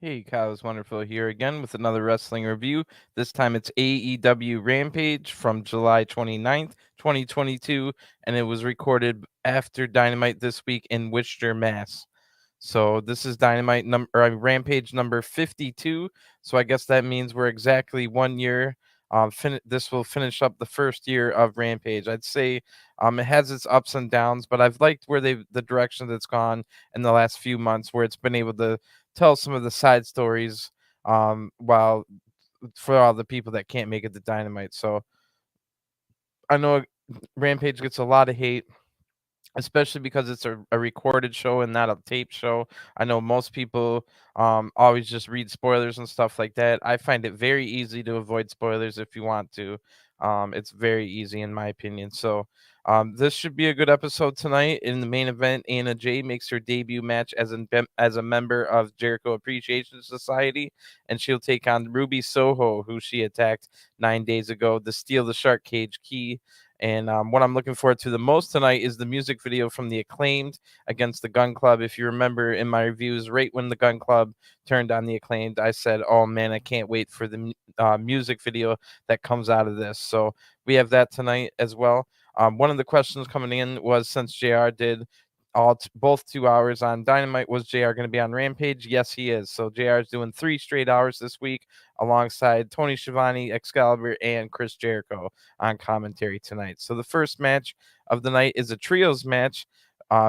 Hey, Kyle, it's wonderful here again with another wrestling review. This time it's AEW Rampage from July 29th, 2022, and it was recorded after Dynamite this week in Worcester, Mass. So this is Dynamite Rampage number 52. So I guess that means we're exactly 1 year. This will finish up the first year of Rampage. I'd say it has its ups and downs, but I've liked where the direction that's gone in the last few months, where it's been able to tell some of the side stories while for all the people that can't make it to Dynamite. So I know Rampage gets a lot of hate, especially because it's a recorded show and not a tape show. I know most people always just read spoilers and stuff like that. I find it very easy to avoid spoilers if you want to. It's very easy in my opinion. So this should be a good episode tonight. In the main event, Anna Jay makes her debut match as a member of Jericho Appreciation Society, and she'll take on Ruby Soho, who she attacked 9 days ago to steal the Shark Cage key. And what I'm looking forward to the most tonight is the music video from the Acclaimed against the Gun Club. If you remember in my reviews, right when the Gun Club turned on the Acclaimed, I said, "Oh man, I can't wait for the music video that comes out of this." So we have that tonight as well. One of the questions coming in was, since JR did both 2 hours on Dynamite, was JR going to be on Rampage? Yes, he is. So JR is doing 3 straight hours this week alongside Tony Schiavone, Excalibur, and Chris Jericho on commentary tonight. So the first match of the night is a trios match.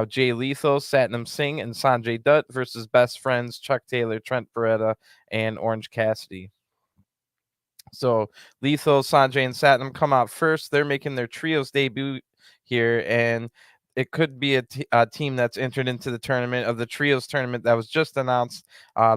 Jay Lethal, Satnam Singh, and Sonjay Dutt versus best friends Chuck Taylor, Trent Beretta, and Orange Cassidy. So Lethal, Sonjay, and Satnam come out first. They're making their trios debut here, and it could be a team that's entered into the tournament of the trios tournament that was just announced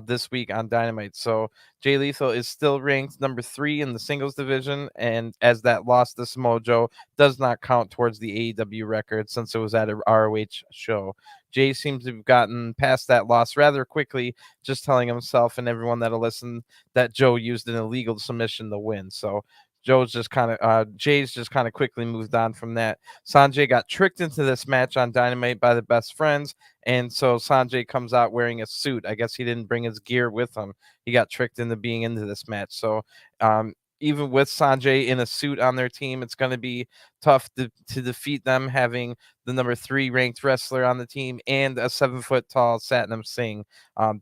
this week on Dynamite. So Jay Lethal is still ranked number 3 in the singles division, and as that loss to Samoa Joe does not count towards the AEW record since it was at a ROH show. Jay seems to have gotten past that loss rather quickly, just telling himself and everyone that'll listen that Joe used an illegal submission to win. So Jay's just kind of quickly moved on from that. Sonjay got tricked into this match on Dynamite by the best friends, and so Sonjay comes out wearing a suit. I guess he didn't bring his gear with him. He got tricked into being into this match. So even with Sonjay in a suit on their team, it's going to be tough to defeat them, having the number 3 ranked wrestler on the team and a 7 foot tall Satnam Singh.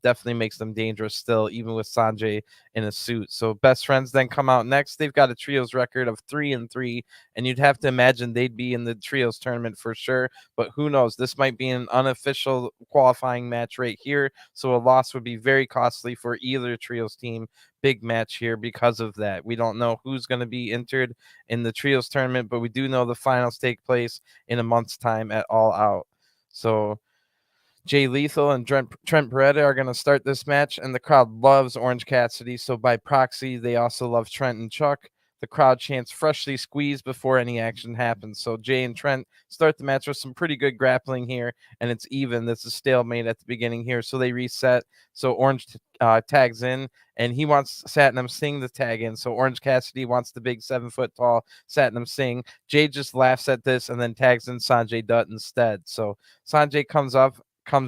Definitely makes them dangerous still, even with Sonjay in a suit. So best friends then come out next. They've got a trios record of 3-3, and you'd have to imagine they'd be in the trios tournament for sure. But who knows? This might be an unofficial qualifying match right here. So a loss would be very costly for either trios team. Big match here because of that. We don't know who's going to be entered in the trios tournament, but we do know the finals take place in a month's time at All Out. So Jay Lethal and Trent Beretta are going to start this match, and the crowd loves Orange Cassidy. So by proxy, they also love Trent and Chuck. The crowd chants freshly squeezed before any action happens. So Jay and Trent start the match with some pretty good grappling here, and it's even. That's a stalemate at the beginning here. So they reset. So Orange tags in, and he wants Satnam Singh to tag in. So Orange Cassidy wants the big 7 foot tall Satnam Singh. Jay just laughs at this and then tags in Sonjay Dutt instead. So Sonjay comes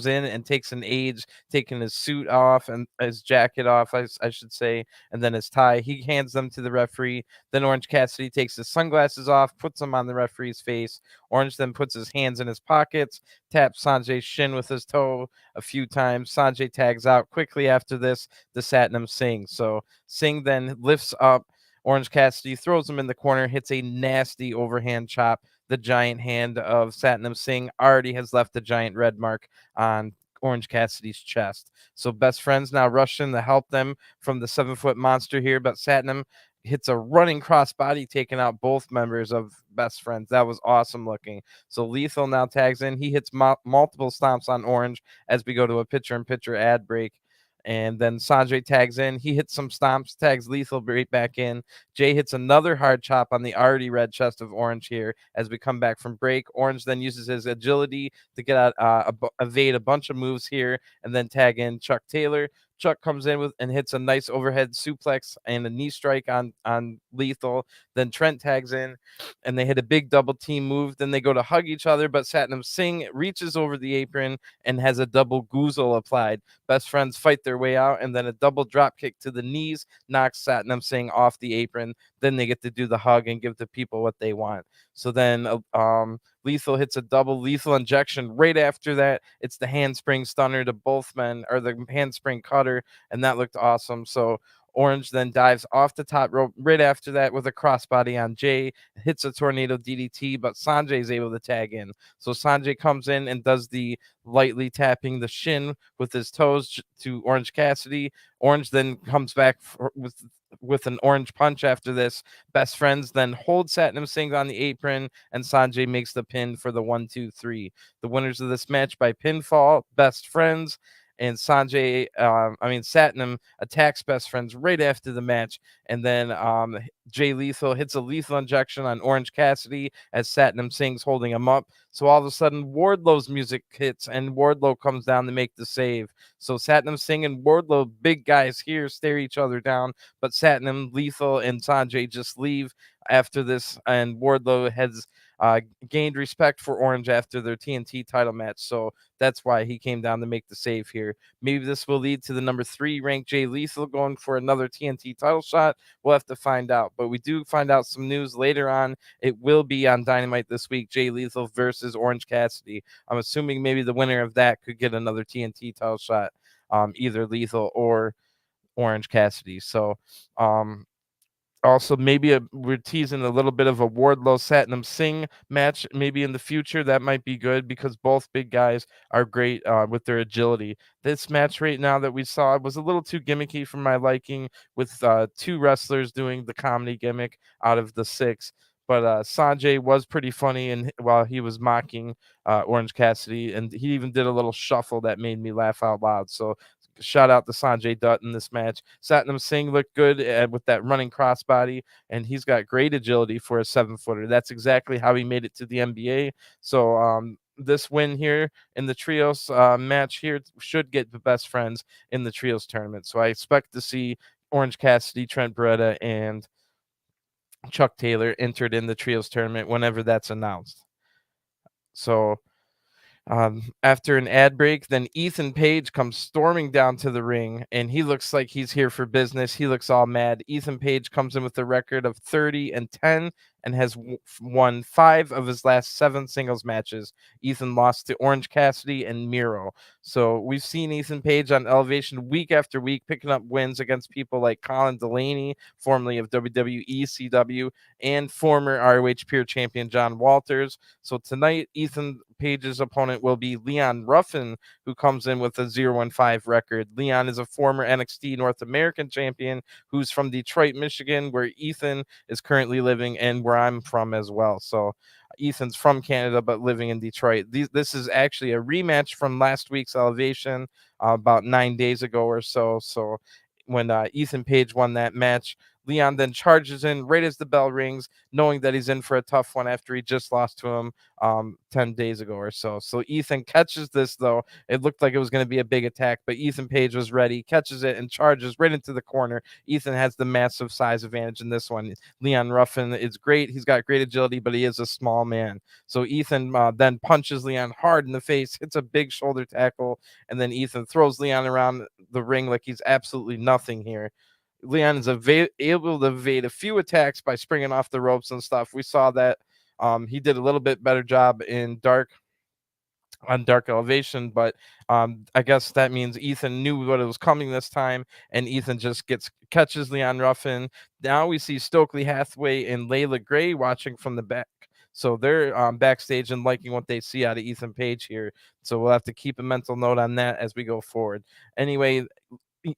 in and takes an age, taking his suit off and his jacket off, I should say, and then his tie. He hands them to the referee. Then Orange Cassidy takes his sunglasses off, puts them on the referee's face. Orange then puts his hands in his pockets, taps Sanjay's shin with his toe a few times. Sanjay tags out quickly after this to Satnam Singh. So Singh then lifts up Orange Cassidy, throws him in the corner, hits a nasty overhand chop. The giant hand of Satnam Singh already has left a giant red mark on Orange Cassidy's chest. So best friends now rush in to help them from the 7 foot monster here, but Satnam hits a running crossbody, taking out both members of best friends. That was awesome looking. So Lethal now tags in. He hits multiple stomps on Orange as we go to a picture-in-picture ad break. And then Sanjay tags in. He hits some stomps, tags Lethal right back in. Jay hits another hard chop on the already red chest of Orange here as we come back from break. Orange then uses his agility to get out, evade a bunch of moves here, and then tag in Chuck Taylor. Chuck comes in with and hits a nice overhead suplex and a knee strike on Lethal. Then Trent tags in, and they hit a big double team move. Then they go to hug each other, but Satnam Singh reaches over the apron and has a double goozle applied. Best friends fight their way out, and then a double drop kick to the knees knocks Satnam Singh off the apron. Then they get to do the hug and give the people what they want. So then Lethal hits a double lethal injection. Right after that, it's the handspring stunner to both men, or the handspring cutter, and that looked awesome. So Orange then dives off the top rope right after that with a crossbody on Jay, hits a tornado DDT, but Sonjay is able to tag in. So Sonjay comes in and does the lightly tapping the shin with his toes to Orange Cassidy. Orange then comes back with an orange punch after this. Best friends then hold Satnam Singh on the apron, and Sonjay makes the pin for the 1-2-3. The winners of this match by pinfall, Best Friends, and Satnam attacks Best Friends right after the match, and then Jay Lethal hits a lethal injection on Orange Cassidy as Satnam Singh's holding him up. So all of a sudden, Wardlow's music hits, and Wardlow comes down to make the save. So Satnam Singh and Wardlow, big guys here, stare each other down, but Satnam, Lethal, and Sonjay just leave after this, and Wardlow has gained respect for Orange after their TNT title match. So that's why he came down to make the save here. Maybe this will lead to the number 3 ranked Jay Lethal going for another TNT title shot. We'll have to find out. But we do find out some news later on. It will be on Dynamite this week, Jay Lethal versus Orange Cassidy. I'm assuming maybe the winner of that could get another TNT title shot, either Lethal or Orange Cassidy. So also, maybe we're teasing a little bit of a Wardlow Satnam Singh match. Maybe in the future that might be good because both big guys are great with their agility. This match right now that we saw was a little too gimmicky for my liking, with 2 wrestlers doing the comedy gimmick out of the 6. But Sonjay was pretty funny, and while he was mocking Orange Cassidy, and he even did a little shuffle that made me laugh out loud. So shout out to Sonjay Dutt in this match. Satnam Singh looked good with that running crossbody, and he's got great agility for a 7-footer. That's exactly how he made it to the NBA. So this win here in the trios match here should get the Best Friends in the trios tournament. So I expect to see Orange Cassidy, Trent Beretta, and Chuck Taylor entered in the trios tournament whenever that's announced. So after an ad break, then Ethan Page comes storming down to the ring, and he looks like he's here for business. He looks all mad. Ethan Page comes in with a record of 30-10 and has won 5 of his last 7 singles matches. Ethan lost to Orange Cassidy and Miro. So we've seen Ethan Page on Elevation week after week, picking up wins against people like Colin Delaney, formerly of WWE CW, and former ROH Pure Champion John Walters. So tonight, Ethan Page's opponent will be Leon Ruffin, who comes in with a 0-5 record. Leon is a former NXT North American champion who's from Detroit, Michigan, where Ethan is currently living and where I'm from as well. So Ethan's from Canada but living in Detroit. This is actually a rematch from last week's Elevation about 9 days ago or so. So when Ethan Page won that match, Leon then charges in right as the bell rings, knowing that he's in for a tough one after he just lost to him 10 days ago or so. So Ethan catches this, though. It looked like it was going to be a big attack, but Ethan Page was ready, catches it, and charges right into the corner. Ethan has the massive size advantage in this one. Leon Ruffin is great. He's got great agility, but he is a small man. So Ethan then punches Leon hard in the face, hits a big shoulder tackle, and then Ethan throws Leon around the ring like he's absolutely nothing here. Leon is able to evade a few attacks by springing off the ropes and stuff. We saw that he did a little bit better job in Dark Elevation, but I guess that means Ethan knew what it was coming this time, and Ethan just catches Leon Ruffin. Now we see Stokely Hathaway and Layla Gray watching from the back. So they're backstage and liking what they see out of Ethan Page here. So we'll have to keep a mental note on that as we go forward. Anyway,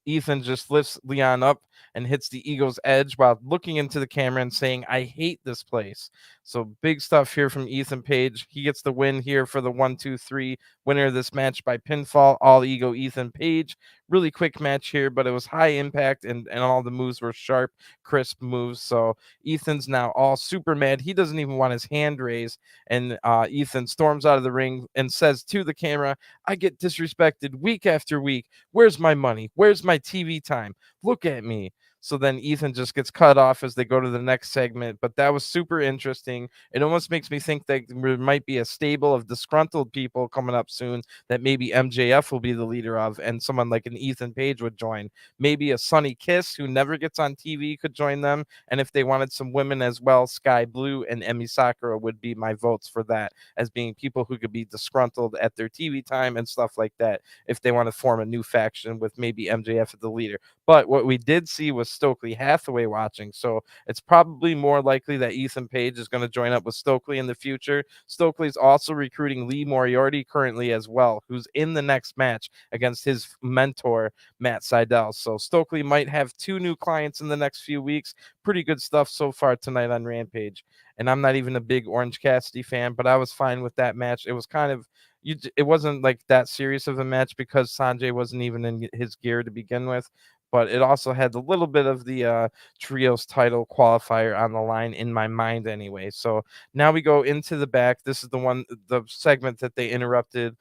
Ethan just lifts Leon up and hits the Eagle's edge while looking into the camera and saying, "I hate this place." So big stuff here from Ethan Page. He gets the win here for the 1-2-3 winner of this match by pinfall. All Ego Ethan Page really quick match here, but it was high impact, and all the moves were sharp, crisp moves. So Ethan's now all super mad. He doesn't even want his hand raised. And Ethan storms out of the ring and says to the camera, I get disrespected week after week. Where's my money? Where's my TV time? Look at me. So then Ethan just gets cut off as they go to the next segment. But that was super interesting. It almost makes me think that there might be a stable of disgruntled people coming up soon that maybe MJF will be the leader of, and someone like an Ethan Page would join. Maybe a Sonny Kiss, who never gets on TV, could join them. And if they wanted some women as well, Sky Blue and Emi Sakura would be my votes for that, as being people who could be disgruntled at their TV time and stuff like that, if they want to form a new faction with maybe MJF as the leader. But what we did see was Stokely Hathaway watching. So it's probably more likely that Ethan Page is going to join up with Stokely in the future. Stokely's also recruiting Lee Moriarty currently as well, who's in the next match against his mentor, Matt Sydal. So Stokely might have 2 new clients in the next few weeks. Pretty good stuff so far tonight on Rampage. And I'm not even a big Orange Cassidy fan, but I was fine with that match. It was kind of it wasn't like that serious of a match because Sonjay wasn't even in his gear to begin with, but it also had a little bit of the trios title qualifier on the line in my mind anyway. So now we go into the back. This is the segment that they interrupted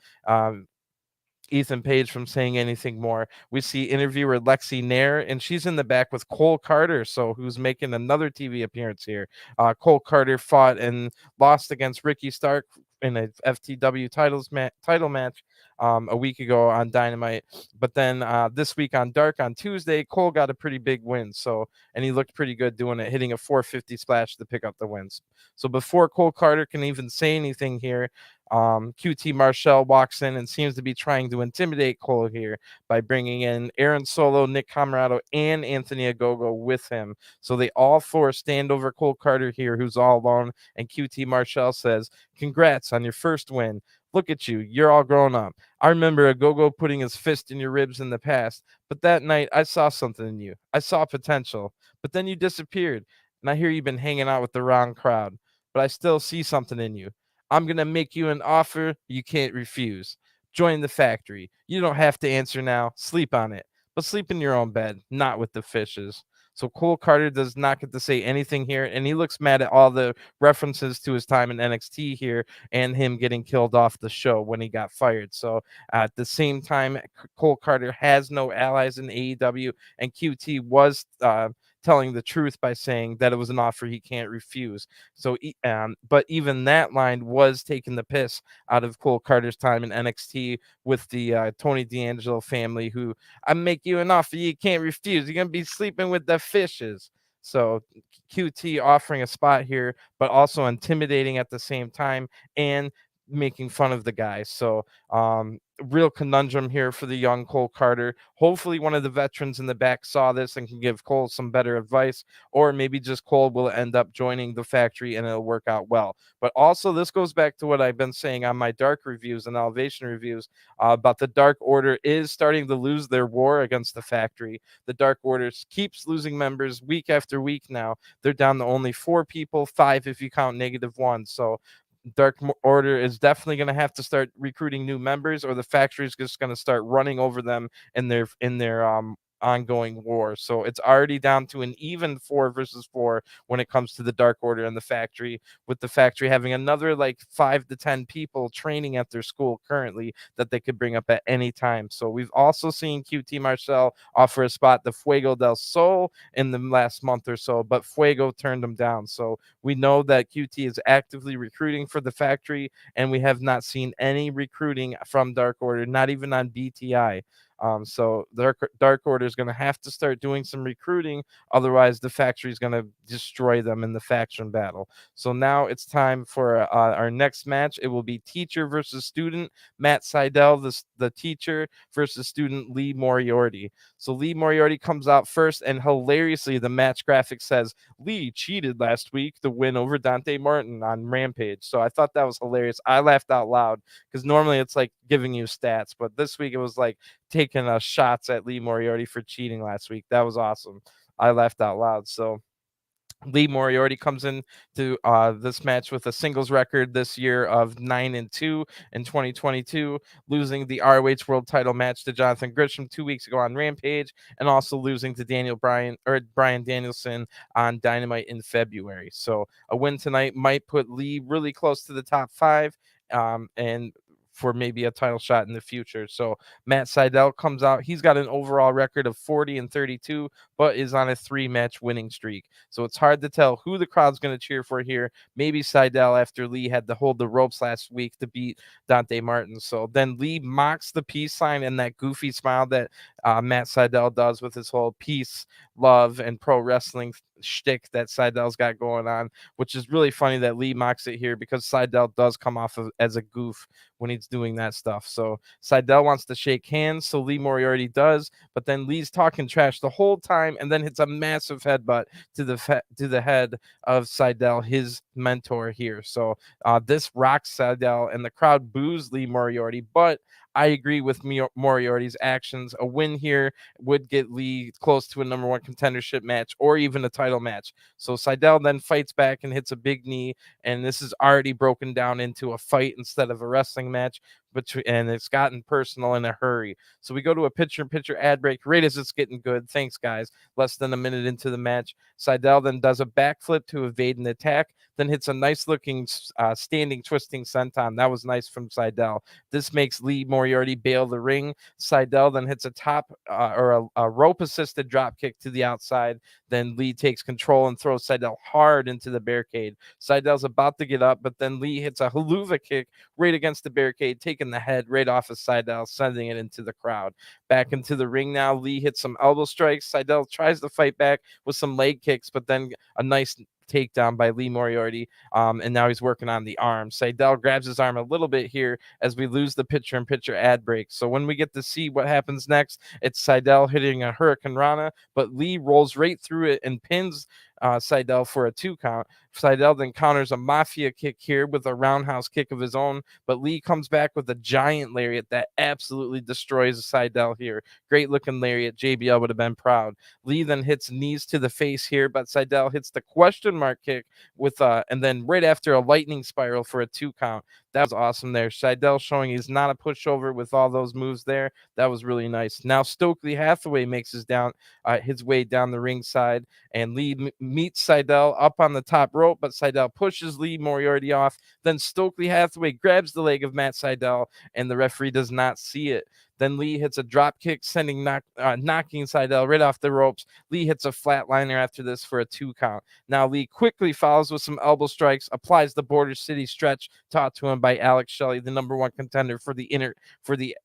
Ethan Page from saying anything more. We see interviewer Lexi Nair, and she's in the back with Cole Carter, so who's making another TV appearance here. Cole Carter fought and lost against Ricky Stark in a FTW title match a week ago on Dynamite. But then this week on Dark on Tuesday, Cole got a pretty big win. And he looked pretty good doing it, hitting a 450 splash to pick up the wins. So before Cole Carter can even say anything here, QT Marshall walks in and seems to be trying to intimidate Cole here by bringing in Aaron Solo, Nick Camarado, and Anthony Ogogo with him. So they all 4 stand over Cole Carter here, who's all alone. And QT Marshall says, congrats on your first win. Look at you. You're all grown up. I remember Ogogo putting his fist in your ribs in the past, but that night I saw something in you. I saw potential, but then you disappeared. And I hear you've been hanging out with the wrong crowd, but I still see something in you. I'm going to make you an offer you can't refuse. Join the factory. You don't have to answer now. Sleep on it. But sleep in your own bed, not with the fishes. So Cole Carter does not get to say anything here, and he looks mad at all the references to his time in NXT here and him getting killed off the show when he got fired. So at the same time, Cole Carter has no allies in AEW, and QT was telling the truth by saying that it was an offer he can't refuse. So, but even that line was taking the piss out of Cole Carter's time in NXT with the Tony D'Angelo family, who I make you an offer you can't refuse. You're gonna be sleeping with the fishes. So QT offering a spot here, but also intimidating at the same time and making fun of the guy. So real conundrum here for the young Cole Carter. Hopefully one of the veterans in the back saw this and can give Cole some better advice, or maybe just Cole will end up joining the factory and it'll work out well. But also this goes back to what I've been saying on my Dark reviews and Elevation reviews about the Dark Order is starting to lose their war against the factory. The Dark Order keeps losing members week after week now. They're down to only 4 people, 5 if you count -1. So Dark Order is definitely going to have to start recruiting new members, or the factory is just going to start running over them in their ongoing war. So it's already down to an even 4 versus 4 when it comes to the Dark Order and the factory, with the factory having another like 5 to 10 people training at their school currently that they could bring up at any time. So we've also seen QT Marshall offer a spot to Fuego del Sol in the last month or so, but Fuego turned him down. So we know that QT is actively recruiting for the factory, and we have not seen any recruiting from Dark Order, not even on BTI. So Dark Order is going to have to start doing some recruiting. Otherwise, the factory is going to destroy them in the faction battle. So now it's time for our next match. It will be teacher versus student. Matt Sydal, the teacher, versus student Lee Moriarty. So Lee Moriarty comes out first, and hilariously, the match graphic says Lee cheated last week to win over Dante Martin on Rampage. So I thought that was hilarious. I laughed out loud because normally it's like giving you stats, but this week it was like taking shots at Lee Moriarty for cheating last week. That was awesome. I laughed out loud. So Lee Moriarty comes in to this match with a singles record this year of 9-2 in 2022, losing the ROH World Title match to Jonathan Grisham 2 weeks ago on Rampage, and also losing to Brian Danielson on Dynamite in February. So a win tonight might put Lee really close to the top five, and for maybe a title shot in the future. So Matt Sydal comes out. He's got an overall record of 40-32, but is on a 3-match winning streak. So it's hard to tell who the crowd's going to cheer for here. Maybe Sydal, after Lee had to hold the ropes last week to beat Dante Martin. So then Lee mocks the peace sign and that goofy smile that Matt Sydal does with his whole peace, love, and pro wrestling shtick that Sydal's got going on, which is really funny that Lee mocks it here because Sydal does come off as a goof when he's doing that stuff. So Sydal wants to shake hands, so Lee Moriarty does, but then Lee's talking trash the whole time and then hits a massive headbutt to the head of Sydal, his mentor here. So this rocks Sydal, and the crowd boos Lee Moriarty, but I agree with Moriarty's actions. A win here would get Lee close to a number one contendership match or even a title match. So Sydal then fights back and hits a big knee, and this is already broken down into a fight instead of a wrestling match. And it's gotten personal in a hurry. So we go to a picture-in-picture ad break right as it's getting good. Thanks, guys. Less than a minute into the match, Sydal then does a backflip to evade an attack, then hits a nice-looking standing twisting senton. That was nice from Sydal. This makes Lee Moriarty bail the ring. Sydal then hits a top or a rope-assisted drop kick to the outside. Then Lee takes control and throws Sydal hard into the barricade. Sydal's about to get up, but then Lee hits a haluva kick right against the barricade, taking the head right off of Sydal, sending it into the crowd. Back into the ring now. Lee hits some elbow strikes. Sydal tries to fight back with some leg kicks, but then a nice takedown by Lee Moriarty, and now he's working on the arm. Sydal grabs his arm a little bit here as we lose the picture-in-picture ad break. So when we get to see what happens next, it's Sydal hitting a Hurricane Rana, but Lee rolls right through it and pins Sydal for a 2 count. Sydal then counters a mafia kick here with a roundhouse kick of his own, but Lee comes back with a giant lariat that absolutely destroys Sydal here. Great looking lariat. JBL would have been proud. Lee then hits knees to the face here, but Sydal hits the question mark kick with and then right after a lightning spiral for a 2 count. That was awesome there. Sydal showing he's not a pushover with all those moves there. That was really nice. Now Stokely Hathaway makes his way down the ringside, and Lee meets Sydal up on the top rope, but Sydal pushes Lee Moriarty off. Then Stokely Hathaway grabs the leg of Matt Sydal, and the referee does not see it. Then Lee hits a drop kick, knocking Sydal right off the ropes. Lee hits a flatliner after this for a 2 count. Now Lee quickly follows with some elbow strikes, applies the Border City stretch taught to him by Alex Shelley, the number one contender for the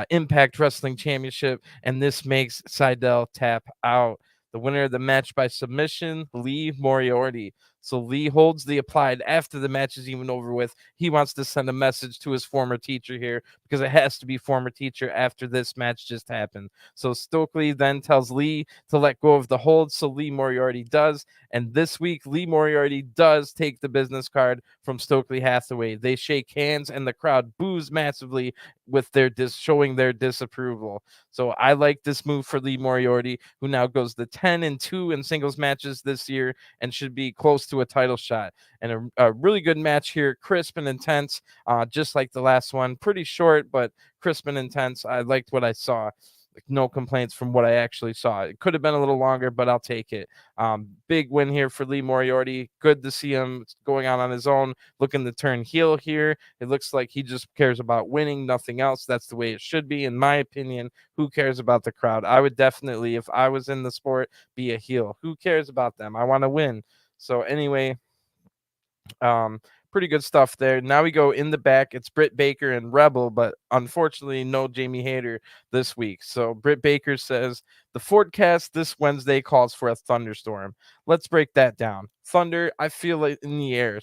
Impact Wrestling Championship, and this makes Sydal tap out. The winner of the match by submission, Lee Moriarty. So Lee holds the applied after the match is even over with. He wants to send a message to his former teacher here because it has to be former teacher after this match just happened. So Stokely then tells Lee to let go of the hold, so Lee Moriarty does. And this week, Lee Moriarty does take the business card from Stokely Hathaway. They shake hands, and the crowd boos massively with showing their disapproval. So I like this move for Lee Moriarty, who now goes to 10-2 in singles matches this year and should be close to a title shot. And a really good match here, crisp and intense, just like the last one. Pretty short, but crisp and intense. I liked what I saw. No complaints from what I actually saw. It could have been a little longer, but I'll take it. Big win here for Lee Moriarty. Good to see him going out on his own, looking to turn heel here. It looks like he just cares about winning, nothing else. That's the way it should be, in my opinion. Who cares about the crowd? I would definitely, if I was in the sport, be a heel. Who cares about them? I want to win. So anyway, pretty good stuff there. Now we go in the back. It's Britt Baker and Rebel, but unfortunately no Jamie Hayter this week. So Britt Baker says the forecast this Wednesday calls for a thunderstorm. Let's break that down. Thunder, I feel it in the air.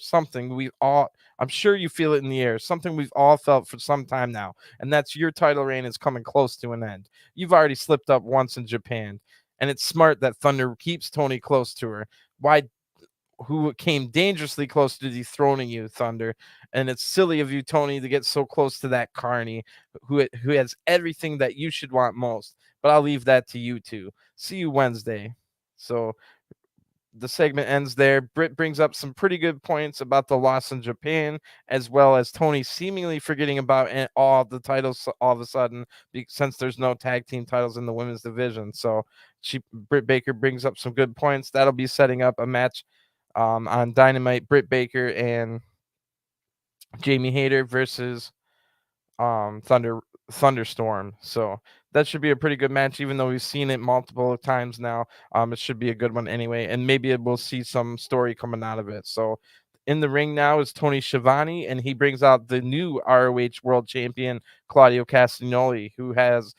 I'm sure you feel it in the air. Something we've all felt for some time now, and that's your title reign is coming close to an end. You've already slipped up once in Japan, and it's smart that Thunder keeps Tony close to her. Who came dangerously close to dethroning you, Thunder. And it's silly of you, Tony, to get so close to that Carney, who has everything that you should want most. But I'll leave that to you two. See you Wednesday. So the segment ends there. Britt brings up some pretty good points about the loss in Japan, as well as Tony seemingly forgetting about all the titles all of a sudden, since there's no tag team titles in the women's division. So Britt Baker brings up some good points. That'll be setting up a match on Dynamite. Britt Baker and Jamie Hayter versus Thunderstorm. So that should be a pretty good match, even though we've seen it multiple times now. It should be a good one anyway, and maybe we'll see some story coming out of it. So in the ring now is Tony Schiavone, and he brings out the new ROH World Champion Claudio Castagnoli, who has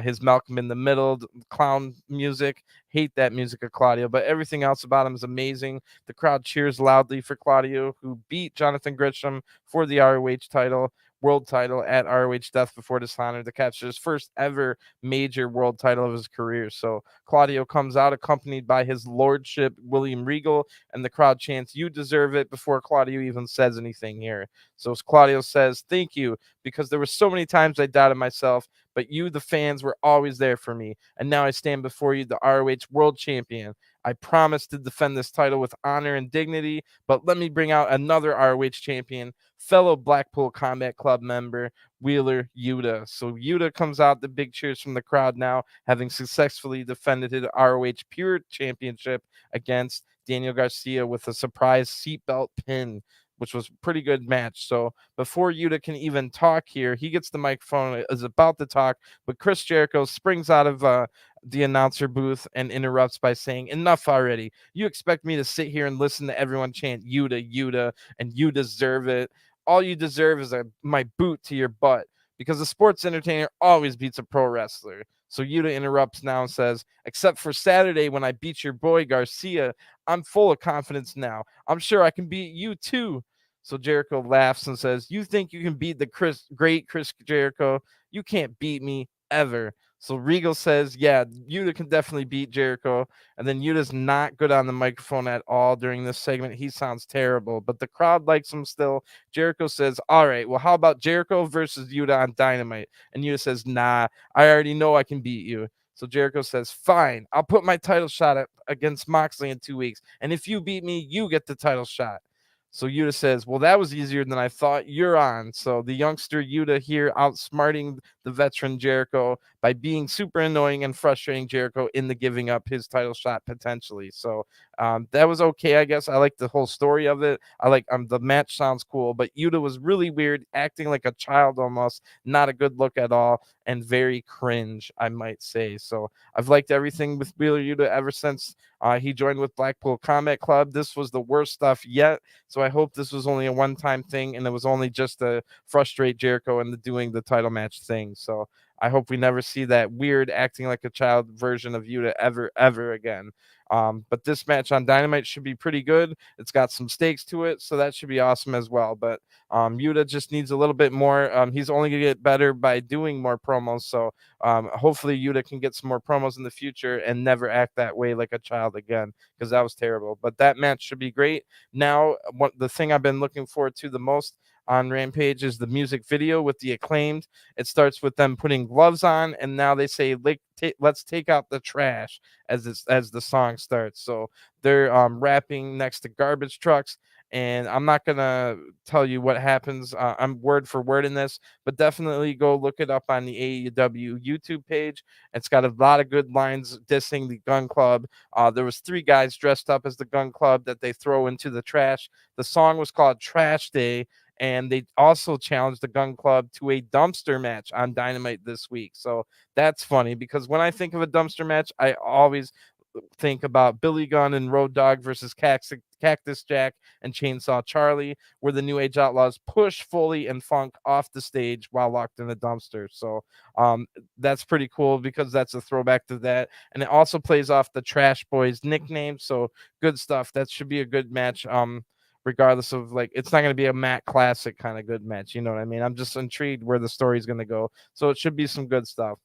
his Malcolm in the Middle clown music. Hate that music of Claudio, but everything else about him is amazing. The crowd cheers loudly for Claudio, who beat Jonathan Gresham for the ROH title. World title at ROH Death Before Dishonor to capture his first ever major world title of his career. So Claudio comes out accompanied by his lordship, William Regal, and the crowd chants, "You deserve it," before Claudio even says anything here. So Claudio says, "Thank you, because there were so many times I doubted myself, but you, the fans, were always there for me. And now I stand before you, the ROH World Champion. I promise to defend this title with honor and dignity, but let me bring out another ROH champion, fellow Blackpool Combat Club member, Wheeler Yuta." So Yuta comes out, the big cheers from the crowd now, having successfully defended his ROH Pure Championship against Daniel Garcia with a surprise seatbelt pin, which was a pretty good match. So before Yuta can even talk here, he gets the microphone, is about to talk, but Chris Jericho springs out of the announcer booth and interrupts by saying, "Enough already. You expect me to sit here and listen to everyone chant Yuta, Yuta, and you deserve it. All you deserve is my boot to your butt, because a sports entertainer always beats a pro wrestler." So Yuta interrupts now and says, "Except for Saturday when I beat your boy Garcia, I'm full of confidence now. I'm sure I can beat you too." So Jericho laughs and says, "You think you can beat the great Chris Jericho? You can't beat me ever." So Regal says, "Yeah, Yuta can definitely beat Jericho." And then Yuta's not good on the microphone at all during this segment. He sounds terrible, but the crowd likes him still. Jericho says, "All right, well, how about Jericho versus Yuta on Dynamite?" And Yuta says, "Nah, I already know I can beat you." So Jericho says, "Fine, I'll put my title shot up against Moxley in 2 weeks. And if you beat me, you get the title shot." So Yuta says, "Well, that was easier than I thought. You're on." So the youngster Yuta here outsmarting the veteran Jericho by being super annoying and frustrating Jericho into giving up his title shot potentially. So that was okay, I guess. I like the whole story of it. I like the match sounds cool, but Yuta was really weird, acting like a child almost. Not a good look at all, and very cringe, I might say. So I've liked everything with Wheeler Yuta ever since he joined with Blackpool Combat Club. This was the worst stuff yet. So I hope this was only a one-time thing, and it was only just to frustrate Jericho into doing the title match thing. So I hope we never see that weird acting like a child version of Yuta ever again. But this match on Dynamite should be pretty good. It's got some stakes to it, so that should be awesome as well. But Yuta just needs a little bit more. He's only going to get better by doing more promos. So hopefully Yuta can get some more promos in the future and never act that way like a child again, because that was terrible. But that match should be great. Now, the thing I've been looking forward to the most on Rampage is the music video with the Acclaimed. It starts with them putting gloves on, and now they say, "Let's take out the trash," as the song starts. So they're rapping next to garbage trucks. And I'm not gonna tell you what happens. I'm word for word in this, but definitely go look it up on the AEW YouTube page. It's got a lot of good lines dissing the Gun Club. There was 3 guys dressed up as the Gun Club that they throw into the trash. The song was called Trash Day, and they also challenged the Gun Club to a dumpster match on Dynamite this week. So that's funny, because when I think of a dumpster match, I always think about Billy Gunn and Road Dogg versus Cactus Jack and Chainsaw Charlie, where the New Age Outlaws push Foley and Funk off the stage while locked in a dumpster. So that's pretty cool, because that's a throwback to that. And it also plays off the Trash Boys nickname. So good stuff. That should be a good match. Regardless of, like, it's not going to be a Matt Classic kind of good match. You know what I mean? I'm just intrigued where the story's going to go. So it should be some good stuff.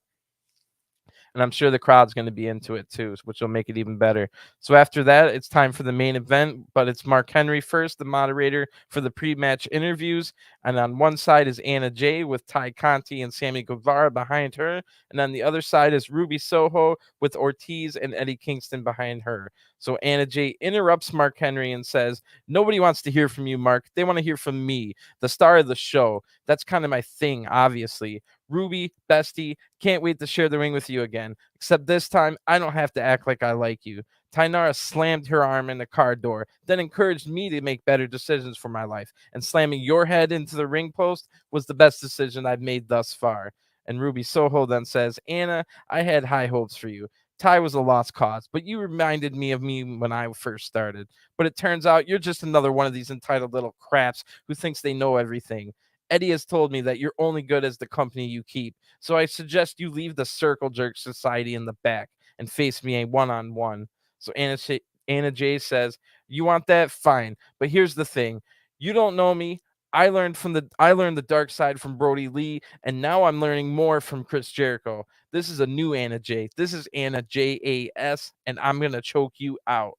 and I'm sure the crowd's going to be into it too, which will make it even better. So after that, it's time for the main event, but it's Mark Henry first, the moderator for the pre-match interviews. And on one side is Anna Jay with Ty Conti and Sammy Guevara behind her. And on the other side is Ruby Soho with Ortiz and Eddie Kingston behind her. So Anna Jay interrupts Mark Henry and says, "Nobody wants to hear from you, Mark. They want to hear from me, the star of the show. That's kind of my thing, obviously. Ruby, bestie, can't wait to share the ring with you again. Except this time, I don't have to act like I like you." Tainara slammed her arm in the car door, then encouraged me to make better decisions for my life. And slamming your head into the ring post was the best decision I've made thus far. And Ruby Soho then says, "Anna, I had high hopes for you. Ty was a lost cause, but you reminded me of me when I first started. But it turns out you're just another one of these entitled little craps who thinks they know everything. Eddie has told me that you're only good as the company you keep, so I suggest you leave the Circle Jerk Society in the back and face me a one-on-one." So Anna Jay says, "You want that? Fine. But here's the thing. You don't know me. I learned the dark side from Brody Lee, and now I'm learning more from Chris Jericho. This is a new Anna Jay. This is Anna JAS, and I'm gonna choke you out."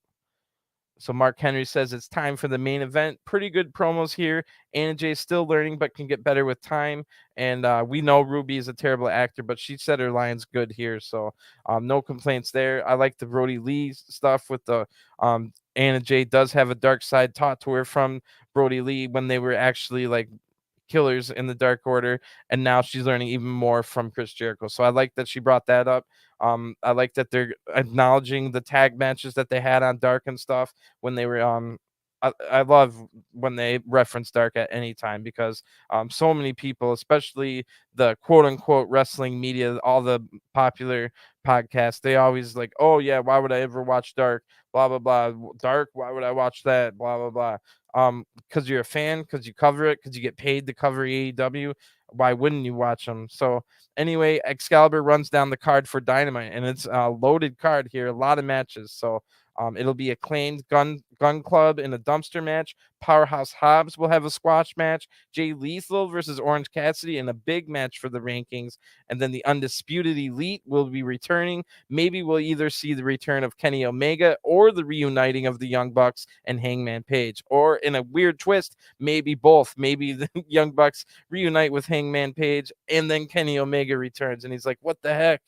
So Mark Henry says it's time for the main event. Pretty good promos here. Anna Jay's still learning, but can get better with time. And we know Ruby is a terrible actor, but she said her lines good here. So no complaints there. I like the Brody Lee stuff with the Anna Jay does have a dark side taught to her from Brody Lee when they were actually like killers in the Dark Order, and now she's learning even more from Chris Jericho. So I like that she brought that up. I like that they're acknowledging the tag matches that they had on Dark and stuff when they were I love when they reference Dark at any time because so many people, especially the quote unquote wrestling media, all the popular podcasts, they always like, "Oh yeah, why would I ever watch Dark? Blah blah blah. Dark, why would I watch that? Blah blah blah." Because you're a fan, because you cover it, because you get paid to cover AEW. Why wouldn't you watch them? So anyway, Excalibur runs down the card for Dynamite, and it's a loaded card here, a lot of matches. So it'll be Acclaimed Gun Club in a dumpster match. Powerhouse Hobbs will have a squash match. Jay Lethal versus Orange Cassidy in a big match for the rankings. And then the Undisputed Elite will be returning. Maybe we'll either see the return of Kenny Omega or the reuniting of the Young Bucks and Hangman Page. Or in a weird twist, maybe both. Maybe the Young Bucks reunite with Hangman Page and then Kenny Omega returns. And he's like, what the heck?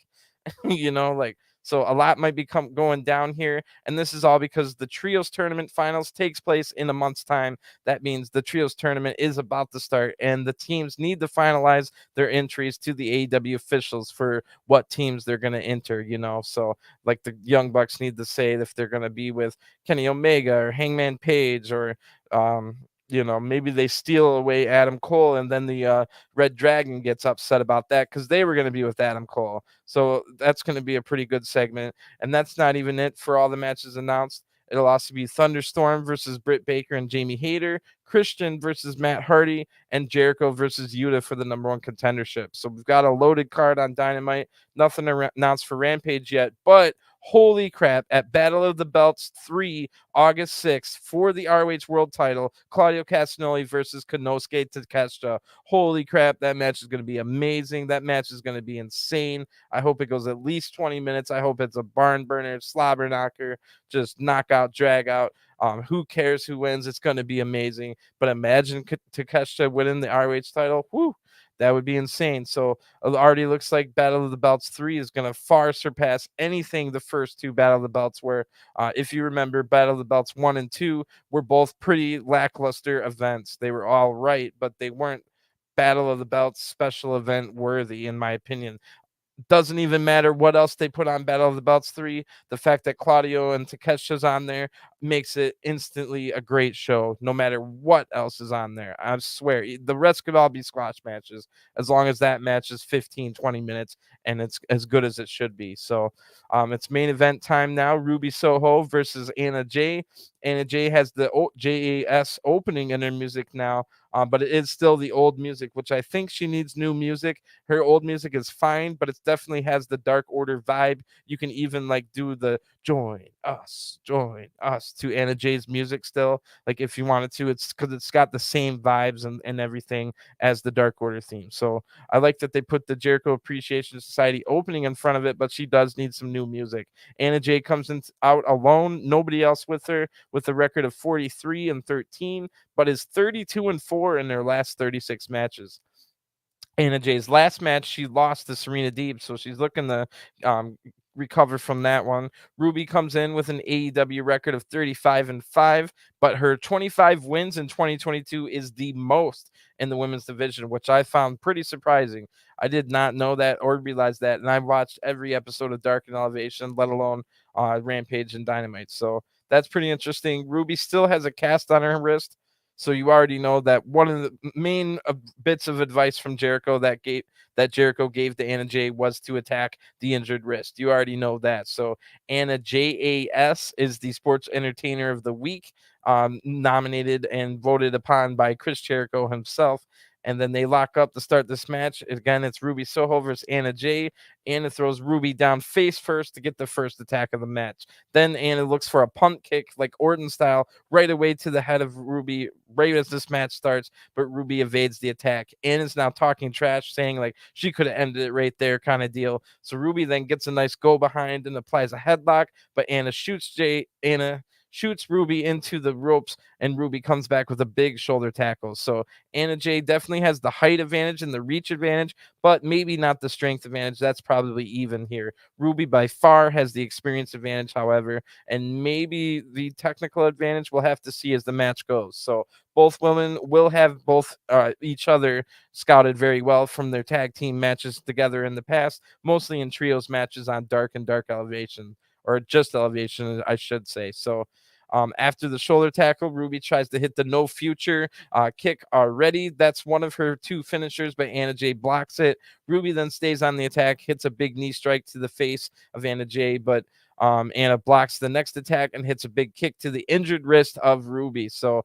So a lot might be going down here, and this is all because the Trios Tournament Finals takes place in a month's time. That means the Trios Tournament is about to start, and the teams need to finalize their entries to the AEW officials for what teams they're going to enter, So, like the Young Bucks need to say if they're going to be with Kenny Omega or Hangman Page or, maybe they steal away Adam Cole, and then the Red Dragon gets upset about that because they were going to be with Adam Cole. So that's going to be a pretty good segment. And that's not even it for all the matches announced. It'll also be Thunderstorm versus Britt Baker and Jamie Hayter, Christian versus Matt Hardy, and Jericho versus Yuta for the #1 contendership. So we've got a loaded card on Dynamite. Nothing announced for Rampage yet, but holy crap, at Battle of the Belts 3, August 6th, for the ROH World title, Claudio Castagnoli versus Konosuke Takeshita. Holy crap, that match is going to be amazing. That match is going to be insane. I hope it goes at least 20 minutes. I hope it's a barn burner, slobber knocker, just knockout, drag out. Who cares who wins? It's going to be amazing. But imagine Takeshita winning the ROH title. Whoo! That would be insane. So it already looks like Battle of the Belts 3 is going to far surpass anything the first two Battle of the Belts were. If you remember, Battle of the Belts 1 and 2 were both pretty lackluster events. They were all right, but they weren't Battle of the Belts special event worthy, in my opinion. Doesn't even matter what else they put on Battle of the Belts 3. The fact that Claudio and Takesha's on there makes it instantly a great show, no matter what else is on there. I swear. The rest could all be squash matches as long as that match is 15, 20 minutes and it's as good as it should be. So it's main event time now. Ruby Soho versus Anna Jay. Anna Jay has the JAS opening in her music now, but it is still the old music, which I think she needs new music. Her old music is fine, but it definitely has the Dark Order vibe. You can even like do the join us to Anna Jay's music still. Like if you wanted to, it's because it's got the same vibes and everything as the Dark Order theme. So I like that they put the Jericho Appreciation Society opening in front of it, but she does need some new music. Anna Jay comes out alone, nobody else with her, with a record of 43-13, but is 32-4 in their last 36 matches. Anna Jay's last match, she lost to Serena Deeb, so she's looking to um, recover from that one. Ruby comes in with an AEW record of 35-5, but her 25 wins in 2022 is the most in the women's division, which I found pretty surprising. I did not know that or realize that, and I've watched every episode of Dark and Elevation, let alone Rampage and Dynamite. So that's pretty interesting. Ruby still has a cast on her wrist. So you already know that one of the main bits of advice from Jericho that Jericho gave to Anna Jay was to attack the injured wrist. You already know that. So Anna JAS is the Sports Entertainer of the Week, nominated and voted upon by Chris Jericho himself. And then they lock up to start this match. Again, it's Ruby Soho versus Anna Jay. Anna throws Ruby down face first to get the first attack of the match. Then Anna looks for a punt kick, like Orton style, right away to the head of Ruby, right as this match starts, but Ruby evades the attack. Anna's now talking trash, saying like she could have ended it right there, kind of deal. So Ruby then gets a nice go behind and applies a headlock, but Anna shoots Ruby into the ropes, and Ruby comes back with a big shoulder tackle. So Anna Jay definitely has the height advantage and the reach advantage, but maybe not the strength advantage. That's probably even here. Ruby by far has the experience advantage, however, and maybe the technical advantage. We'll have to see as the match goes. So both women will have both each other scouted very well from their tag team matches together in the past, mostly in trios matches on Dark and Dark Elevation, or just Elevation, I should say. So after the shoulder tackle, Ruby tries to hit the no future kick already. That's one of her two finishers, but Anna Jay blocks it. Ruby then stays on the attack, hits a big knee strike to the face of Anna Jay, but Anna blocks the next attack and hits a big kick to the injured wrist of Ruby. So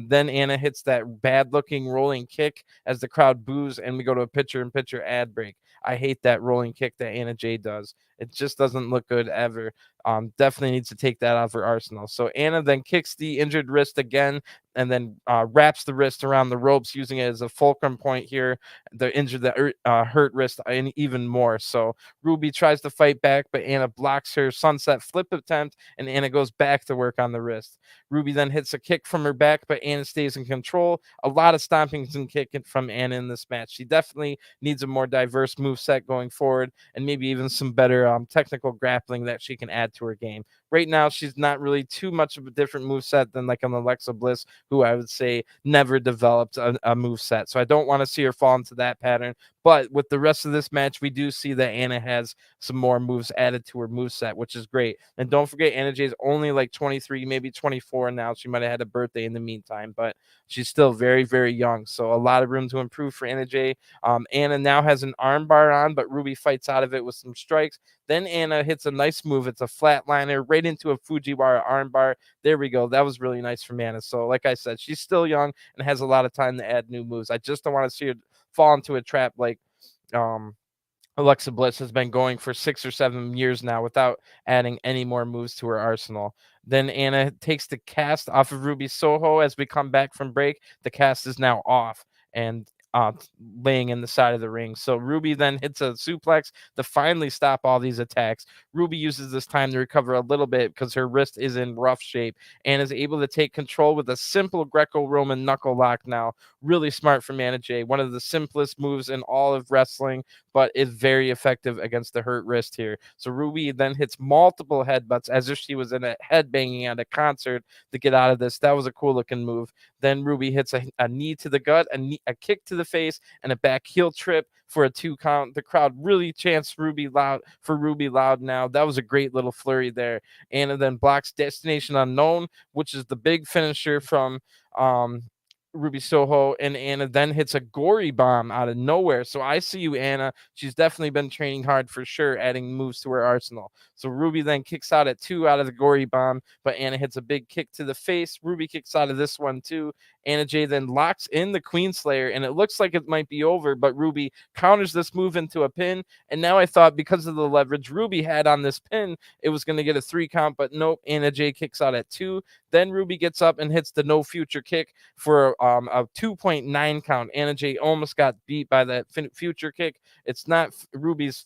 then Anna hits that bad looking rolling kick as the crowd boos, and we go to a picture-in-picture ad break. I hate that rolling kick that Anna Jay does. It just doesn't look good ever. Definitely needs to take that out of her arsenal. So Anna then kicks the injured wrist again, and then wraps the wrist around the ropes, using it as a fulcrum point here. The hurt wrist and even more. So Ruby tries to fight back, but Anna blocks her sunset flip attempt, and Anna goes back to work on the wrist. Ruby then hits a kick from her back, but Anna stays in control. A lot of stompings and kicking from Anna in this match. She definitely needs a more diverse move set going forward, and maybe even some better technical grappling that she can add to her game. Right now, she's not really too much of a different move set than like an Alexa Bliss, who I would say never developed a move set. So I don't want to see her fall into that pattern. But with the rest of this match, we do see that Anna has some more moves added to her move set, which is great. And don't forget, Anna Jay is only like 23, maybe 24 now. She might have had a birthday in the meantime, but she's still very, very young. So a lot of room to improve for Anna Jay. Anna now has an armbar on, but Ruby fights out of it with some strikes. Then Anna hits a nice move. It's a flatliner right into a Fujiwara armbar. There we go. That was really nice from Anna. So like I said, she's still young and has a lot of time to add new moves. I just don't want to see her fall into a trap like um Alexa Bliss has been going for 6 or 7 years now without adding any more moves to her arsenal. Then Anna takes the cast off of Ruby Soho as we come back from break. The cast is now off and laying in the side of the ring. So Ruby then hits a suplex to finally stop all these attacks. Ruby uses this time to recover a little bit because her wrist is in rough shape and is able to take control with a simple Greco-Roman knuckle lock now. Really smart from Anna Jay. One of the simplest moves in all of wrestling, but is very effective against the hurt wrist here. So Ruby then hits multiple headbutts as if she was in a headbanging at a concert to get out of this. That was a cool looking move. Then Ruby hits a knee to the gut, a kick to the face, and a back heel trip for a 2 count. The crowd really chants Ruby Loud now. That was a great little flurry there. Anna then blocks Destination Unknown, which is the big finisher from Ruby Soho, and Anna then hits a gory bomb out of nowhere. So I see you, Anna. She's definitely been training hard for sure, adding moves to her arsenal. So Ruby then kicks out at 2 out of the gory bomb, but Anna hits a big kick to the face. Ruby kicks out of this one too. Anna Jay then locks in the Queen Slayer, and it looks like it might be over, but Ruby counters this move into a pin. And now I thought because of the leverage Ruby had on this pin, it was going to get a 3 count, but nope. Anna Jay kicks out at 2. Then Ruby gets up and hits the no future kick for a 2.9 count. Anna Jay almost got beat by that future kick. It's not Ruby's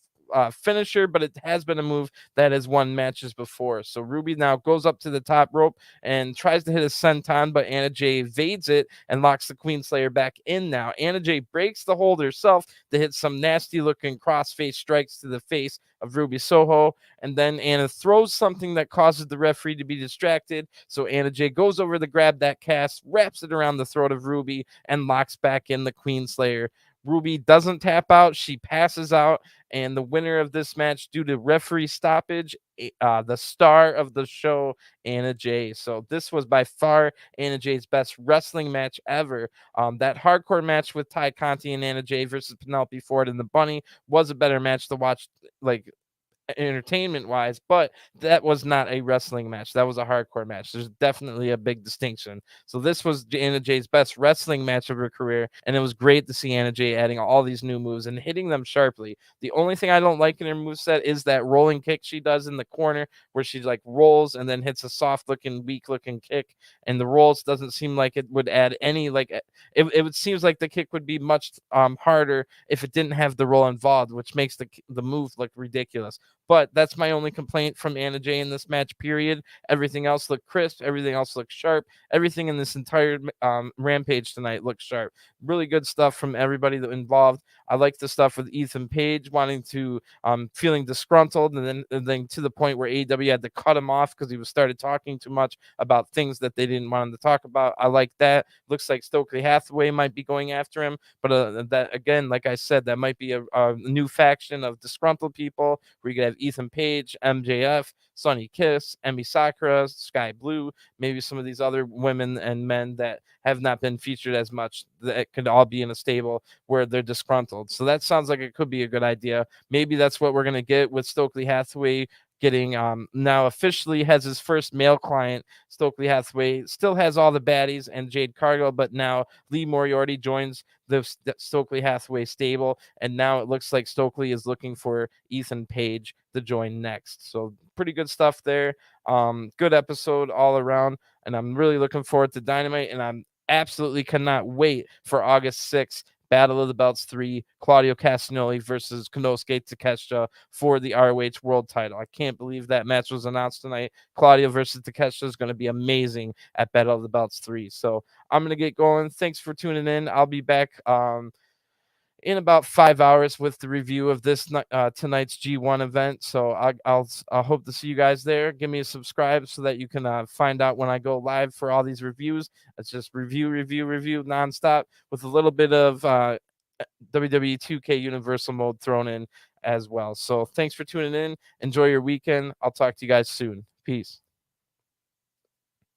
finisher, but it has been a move that has won matches before. So Ruby now goes up to the top rope and tries to hit a senton, but Anna Jay evades it and locks the Queen Slayer back in now. Anna Jay breaks the hold herself to hit some nasty looking crossface strikes to the face of Ruby Soho, and then Anna throws something that causes the referee to be distracted. So Anna Jay goes over to grab that cast, wraps it around the throat of Ruby, and locks back in the Queen Slayer. Ruby doesn't tap out. She passes out. And the winner of this match, due to referee stoppage, the star of the show, Anna Jay. So this was by far Anna Jay's best wrestling match ever. That hardcore match with Ty Conti and Anna Jay versus Penelope Ford and the Bunny was a better match to watch, like entertainment wise, but that was not a wrestling match. That was a hardcore match. There's definitely a big distinction. So this was Anna Jay's best wrestling match of her career, and it was great to see Anna Jay adding all these new moves and hitting them sharply. The only thing I don't like in her moveset is that rolling kick she does in the corner where she like rolls and then hits a soft looking, weak looking kick, and the rolls doesn't seem like it would add any like it seems like the kick would be much harder if it didn't have the roll involved, which makes the move look ridiculous. But that's my only complaint from Anna Jay in this match, period. Everything else looked crisp. Everything else looked sharp. Everything in this entire Rampage tonight looked sharp. Really good stuff from everybody that involved. I like the stuff with Ethan Page wanting to, feeling disgruntled, and then to the point where AEW had to cut him off because he was started talking too much about things that they didn't want him to talk about. I like that. Looks like Stokely Hathaway might be going after him, but that again, like I said, that might be a new faction of disgruntled people where you could have Ethan Page, MJF, Sonny Kiss, Emi Sakura, Sky Blue, maybe some of these other women and men that have not been featured as much that could all be in a stable where they're disgruntled. So that sounds like it could be a good idea. Maybe that's what we're going to get with Stokely Hathaway getting now officially has his first male client. Stokely Hathaway still has all the baddies and Jade Cargill, but now Lee Moriarty joins the Stokely Hathaway stable, and now it looks like Stokely is looking for Ethan Page to join next. So pretty good stuff there. Good episode all around, and I'm really looking forward to Dynamite, and I'm absolutely cannot wait for August 6th. Battle of the Belts 3, Claudio Castagnoli versus Konosuke Takeshita for the ROH World title. I can't believe that match was announced tonight. Claudio versus Takeshita is going to be amazing at Battle of the Belts 3. So I'm going to get going. Thanks for tuning in. I'll be back in about 5 hours with the review of this tonight's G1 event. So I'll hope to see you guys there. Give me a subscribe so that you can find out when I go live for all these reviews. It's just review nonstop with a little bit of WWE 2K Universal Mode thrown in as well. So thanks for tuning in. Enjoy your weekend. I'll talk to you guys soon. Peace.